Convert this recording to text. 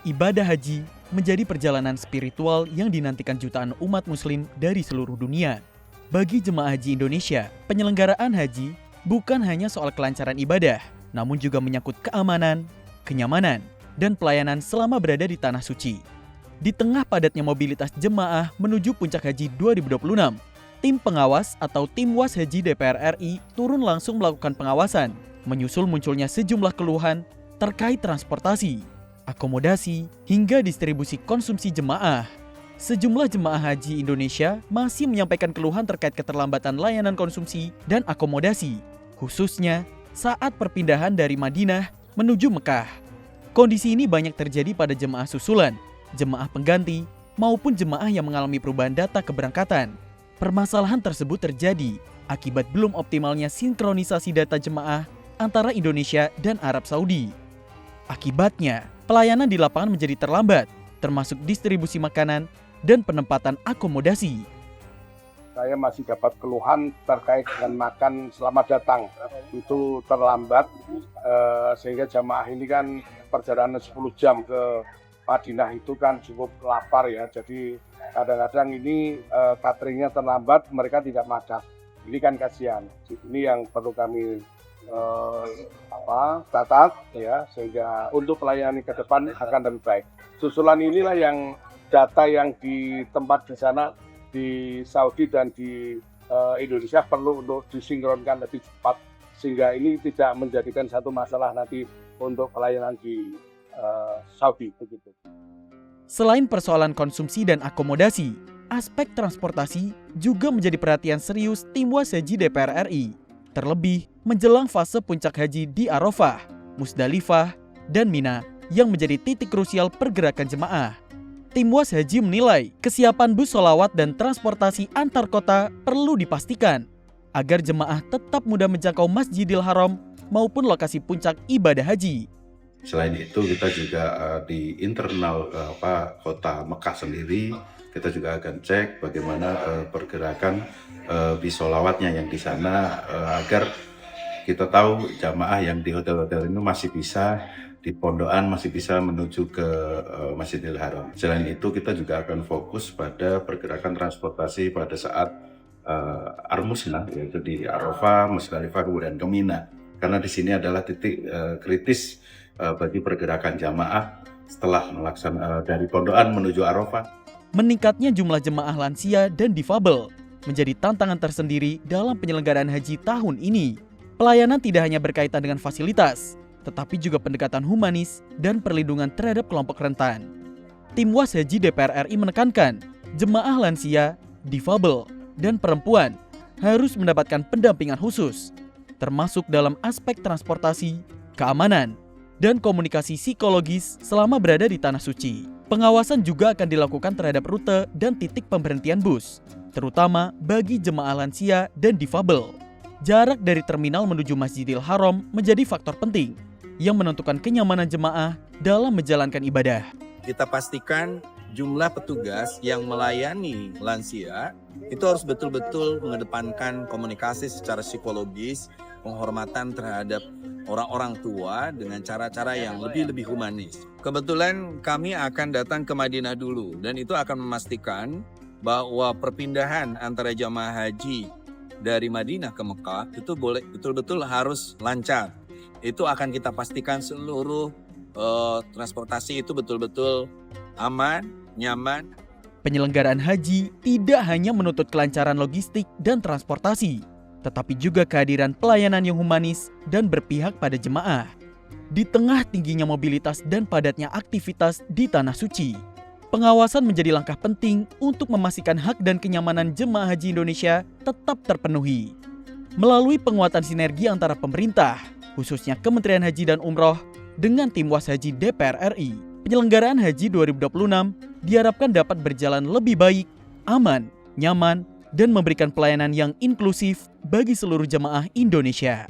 Ibadah haji menjadi perjalanan spiritual yang dinantikan jutaan umat muslim dari seluruh dunia. Bagi jemaah haji Indonesia, penyelenggaraan haji bukan hanya soal kelancaran ibadah, namun juga menyangkut keamanan, kenyamanan, dan pelayanan selama berada di Tanah Suci. Di tengah padatnya mobilitas jemaah menuju puncak haji 2026, tim pengawas atau tim was haji DPR RI turun langsung melakukan pengawasan, menyusul munculnya sejumlah keluhan terkait transportasi, akomodasi, hingga distribusi konsumsi jemaah. Sejumlah jemaah haji Indonesia masih menyampaikan keluhan terkait keterlambatan layanan konsumsi dan akomodasi, khususnya saat perpindahan dari Madinah menuju Mekah. Kondisi ini banyak terjadi pada jemaah susulan, jemaah pengganti, maupun jemaah yang mengalami perubahan data keberangkatan. Permasalahan tersebut terjadi akibat belum optimalnya sinkronisasi data jemaah antara Indonesia dan Arab Saudi. Akibatnya, pelayanan di lapangan menjadi terlambat, termasuk distribusi makanan dan penempatan akomodasi. Saya masih dapat keluhan terkait dengan makan selamat datang. Itu terlambat, sehingga jamaah ini kan perjalanan 10 jam ke Madinah itu kan cukup lapar ya. Jadi kadang-kadang ini cateringnya terlambat, mereka tidak makan. Ini kan kasihan. Ini yang perlu kami catat ya, sehingga untuk pelayanan ke depan akan lebih baik. Susulan inilah yang data yang di tempat di sana di Saudi dan di Indonesia perlu untuk disinkronkan lebih cepat, sehingga ini tidak menjadikan satu masalah nanti untuk pelayanan di Saudi begitu. Selain persoalan konsumsi dan akomodasi, aspek transportasi juga menjadi perhatian serius tim was haji DPR RI. Terlebih menjelang fase puncak haji di Arafah, Musdalifah, dan Mina yang menjadi titik krusial pergerakan jemaah. Tim was haji menilai kesiapan bus sholawat dan transportasi antar kota perlu dipastikan agar jemaah tetap mudah menjangkau Masjidil Haram maupun lokasi puncak ibadah haji. Selain itu kita juga di internal kota Mekah sendiri kita juga akan cek bagaimana pergerakan bis sholawatnya yang di sana agar kita tahu jamaah yang di hotel-hotel ini masih bisa di pondokan masih bisa menuju ke Masjidil Haram. Selain itu kita juga akan fokus pada pergerakan transportasi pada saat Ar-Musna, yaitu di Arafah, Musdalifah, kemudian ke Mina. Karena di sini adalah titik kritis bagi pergerakan jamaah setelah dari pondokan menuju Arafah. Meningkatnya jumlah jemaah lansia dan difabel menjadi tantangan tersendiri dalam penyelenggaraan haji tahun ini. Pelayanan tidak hanya berkaitan dengan fasilitas, tetapi juga pendekatan humanis dan perlindungan terhadap kelompok rentan. Tim was haji DPR RI menekankan, jemaah lansia, difabel, dan perempuan harus mendapatkan pendampingan khusus, termasuk dalam aspek transportasi, keamanan, dan komunikasi psikologis selama berada di Tanah Suci. Pengawasan juga akan dilakukan terhadap rute dan titik pemberhentian bus, terutama bagi jemaah lansia dan difabel. Jarak dari terminal menuju Masjidil Haram menjadi faktor penting yang menentukan kenyamanan jemaah dalam menjalankan ibadah. Kita pastikan jumlah petugas yang melayani lansia itu harus betul-betul mengedepankan komunikasi secara psikologis, penghormatan terhadap orang-orang tua dengan cara-cara yang lebih humanis. Kebetulan kami akan datang ke Madinah dulu dan itu akan memastikan bahwa perpindahan antara jamaah haji dari Madinah ke Mekah itu betul-betul harus lancar. Itu akan kita pastikan seluruh transportasi itu betul-betul aman, nyaman. Penyelenggaraan haji tidak hanya menuntut kelancaran logistik dan transportasi, tetapi juga kehadiran pelayanan yang humanis dan berpihak pada jemaah. Di tengah tingginya mobilitas dan padatnya aktivitas di Tanah Suci, pengawasan menjadi langkah penting untuk memastikan hak dan kenyamanan jemaah haji Indonesia tetap terpenuhi. Melalui penguatan sinergi antara pemerintah, khususnya Kementerian Haji dan Umroh, dengan tim was haji DPR RI, penyelenggaraan haji 2026 diharapkan dapat berjalan lebih baik, aman, nyaman, dan memberikan pelayanan yang inklusif bagi seluruh jemaah Indonesia.